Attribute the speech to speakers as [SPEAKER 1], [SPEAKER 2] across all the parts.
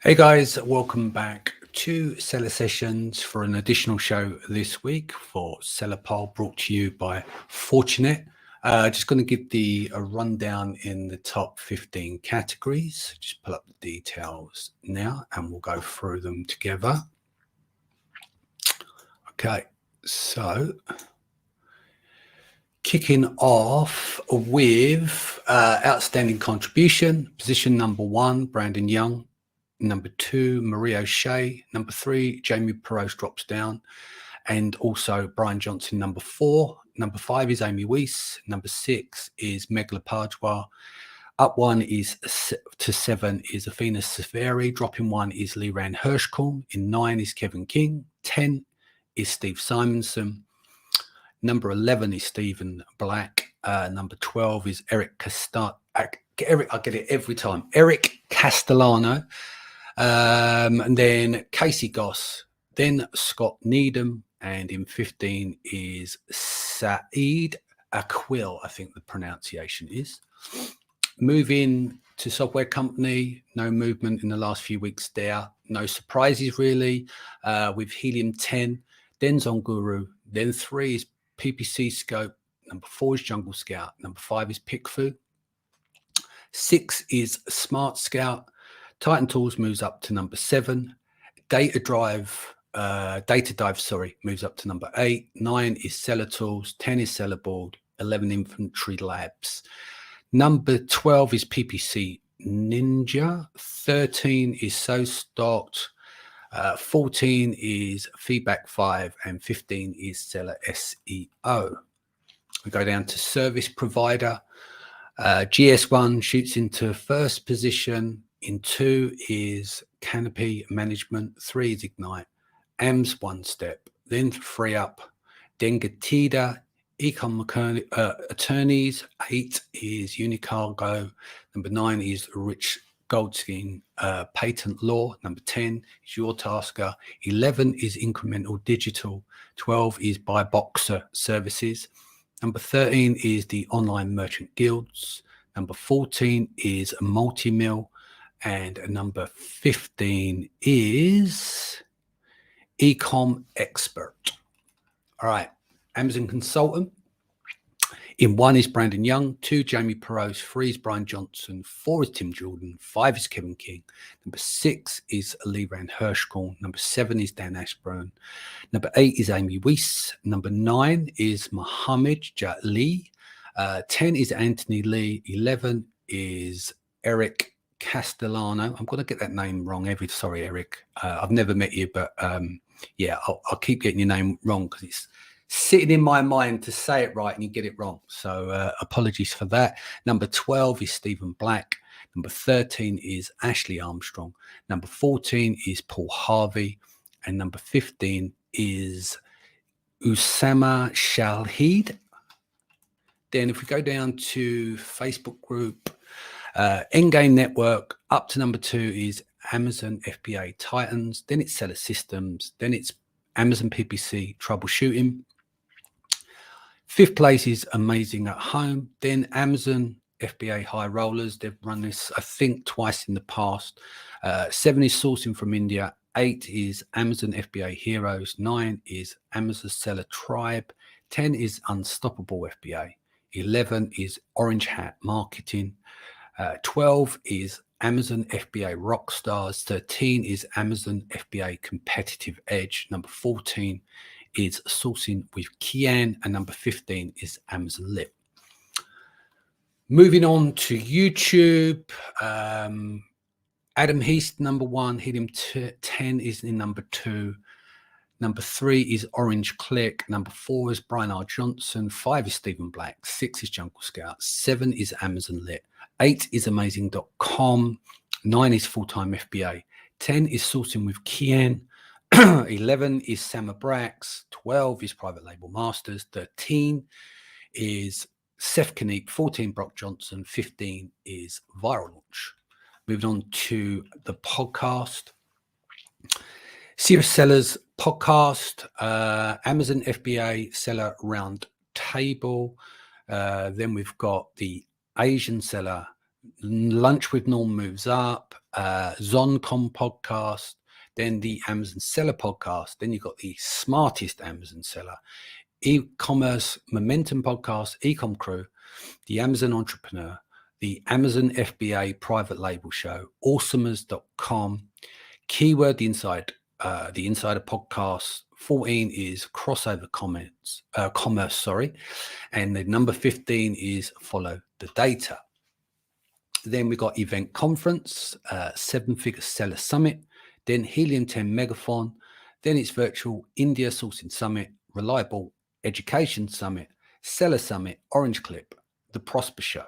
[SPEAKER 1] Hey guys, welcome back to Seller Sessions for an additional show this week for SellerPoll, brought to you by Fortunet. Just going to give a rundown in the top 15 categories. Just pull up the details now and we'll go through them together. Okay, so kicking off with outstanding contribution, position number 1, Brandon Young. Number 2, Marie O'Shea. Number 3, Jamie Perose drops down. And also Brian Johnson, number 4. Number 5 is Amy Weiss. Number 6 is Meghla Bhardwaj. Up 1 is to 7 is Athena Severi. Dropping 1 is Liran Hirschkorn. In 9 is Kevin King. 10 is Steve Simonson. Number 11 is Stephen Black. Number 12 is Eric Castellano. I get it every time. Eric Castellano. And then Casey Gauss, then Scott Needham, and in 15 is Saad Aqeel, I think the pronunciation is. Moving to software company, no movement in the last few weeks there. No surprises really, with Helium 10, then Zonguru, then 3 is Ppc Scope, number 4 is Jungle Scout, number 5 is Pickfu, 6 is Smartscout. Tools moves up to number 7. Datadive, moves up to number 8. 9 is Seller.tools. 10 is Sellerboard. 11 Inventorylab. Number 12 is Ppc Ninja. 13 is Sostocked. 14 is Feedbackfive, and 15 is Seller Seo. We go down to service provider. GS1 shoots into first position. In 2 is Canopy Management, 3 is Ignite, AMS 1 step, then 3 up, then Getida, Ecom Attorneys, 8 is Unicargo, number 9 is Rich Goldstein, Patent Law, number 10 is Your Tasker, 11 is Incremental Digital, 12 is Buy Boxer Services, number 13 is the Online Merchant Guilds, number 14 is Multi-Mill, and number 15 is Ecom Expert. All right, Amazon Consultant. In 1 is Brandon Young, 2 Jamie Perose, 3 is Brian Johnson, 4 is Tim Jordan, 5 is Kevin King, number 6 is Liran Hirschkorn, number 7 is Dan Ashburn, number 8 is Amy Weiss, number 9 is Mohammed Lee, 10 is Anthony Lee, 11 is Eric Castellano. I'm going to get that name wrong sorry Eric, I've never met you, but yeah, I'll keep getting your name wrong because it's sitting in my mind to say it right and you get it wrong, so apologies for that. Number 12 is Stephen Black, number 13 is Ashley Armstrong, number 14 is Paul Harvey, and number 15 is Usama Shalheed. Then if we go down to Facebook group, Endgame Network, up to number 2 is Amazon FBA Titans, then it's Seller Systems, then it's Amazon PPC Troubleshooting. 5th place is Amazing at Home, then Amazon FBA High Rollers. They've run this, I think, twice in the past. 7 is Sourcing from India, 8 is Amazon FBA Heroes, 9 is Amazon Seller Tribe, 10 is Unstoppable FBA, 11 is Orange Hat Marketing, 12 is Amazon FBA Rockstars, 13 is Amazon FBA Competitive Edge, number 14 is Sourcing with Kian, and number 15 is Amazon Lit. Moving on to YouTube, Adam Heast, number 1, hit him 10 is in number 2. Number 3 is Orange Click. Number 4 is Brian R. Johnson. 5 is Stephen Black. 6 is Jungle Scout. 7 is Amazon Lit. 8 is Amazing.com. 9 is Full-Time FBA. 10 is Sourcing with Kian. 11 is Sama Brax. 12 is Private Label Masters. 13 is Seth Kniep. 14 Brock Johnson. 15 is Viral Launch. Moving on to the podcast. Serious Sellers podcast, Amazon FBA Seller Round Table. Then we've got the Asian Seller Lunch with Norm moves up, Zoncom podcast, then the Amazon Seller podcast, then you've got the smartest Amazon seller, e-commerce momentum podcast, Ecom Crew, the Amazon Entrepreneur, the Amazon FBA private label show, awesomers.com, Keyword the Insider podcast. 14 is crossover commerce, and the number 15 is follow the data. Then we got event conference, 7-figure seller summit, then Helium 10 megaphon, then it's virtual India sourcing summit, reliable education summit, seller summit, orange clip, the Prosper show,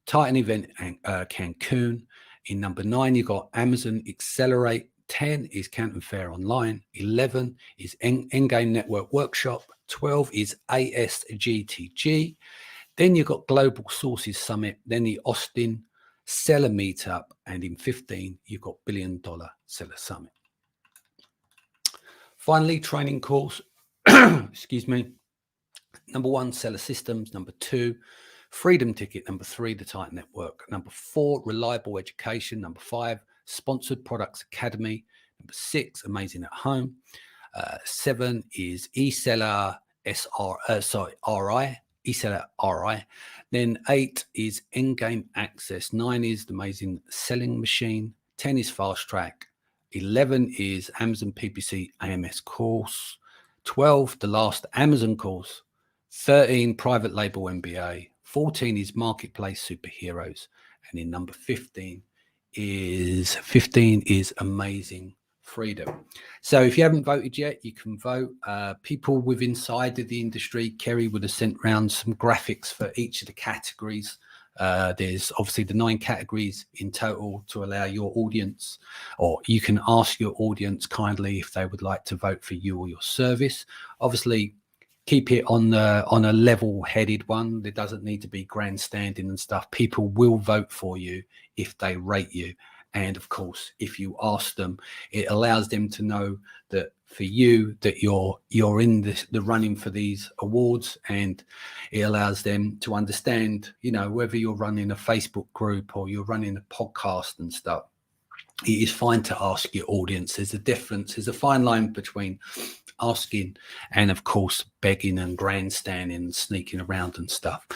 [SPEAKER 1] Titan event Cancun. In number 9 you got Amazon Accelerate, 10 is Canton Fair Online, 11 is Endgame Network Workshop, 12 is ASGTG, then you've got Global Sources Summit, then the Austin Seller Meetup, and in 15 you've got $1 Billion Seller Summit. Finally, training course, excuse me, number 1, Seller Systems, number 2, Freedom Ticket, number 3, the Titan Network, number 4, Reliable Education, number 5, Sponsored Products Academy, number 6, Amazing at Home, 7 is eSeller eSeller RI, then 8 is Endgame Access, 9 is the Amazing Selling Machine, 10 is Fast Track, 11 is Amazon PPC AMS course, 12 the last Amazon course, 13 Private Label MBA, 14 is Marketplace Superheroes, and in number 15 is Amazing Freedom. So if you haven't voted yet, you can vote. People with inside of the industry, Kerry would have sent around some graphics for each of the categories. There's obviously the 9 categories in total to allow your audience, or you can ask your audience kindly if they would like to vote for you or your service. Obviously, keep it on a level-headed one. There doesn't need to be grandstanding and stuff. People will vote for you if they rate you. And of course, if you ask them, it allows them to know that for you, that you're in the running for these awards, and it allows them to understand, you know, whether you're running a Facebook group or you're running a podcast and stuff. It is fine to ask your audience. There's a difference. There's a fine line between asking and, of course, begging and grandstanding and sneaking around and stuff.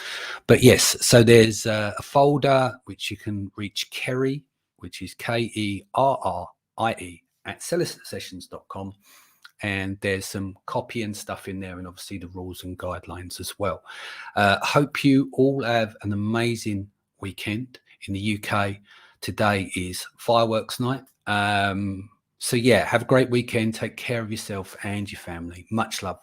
[SPEAKER 1] But yes, so there's a folder which you can reach Kerry, which is KERRIE at sellersessions.com. And there's some copy and stuff in there, and obviously the rules and guidelines as well. Hope you all have an amazing weekend. In the UK, today is fireworks night. So yeah, have a great weekend. Take care of yourself and your family. Much love.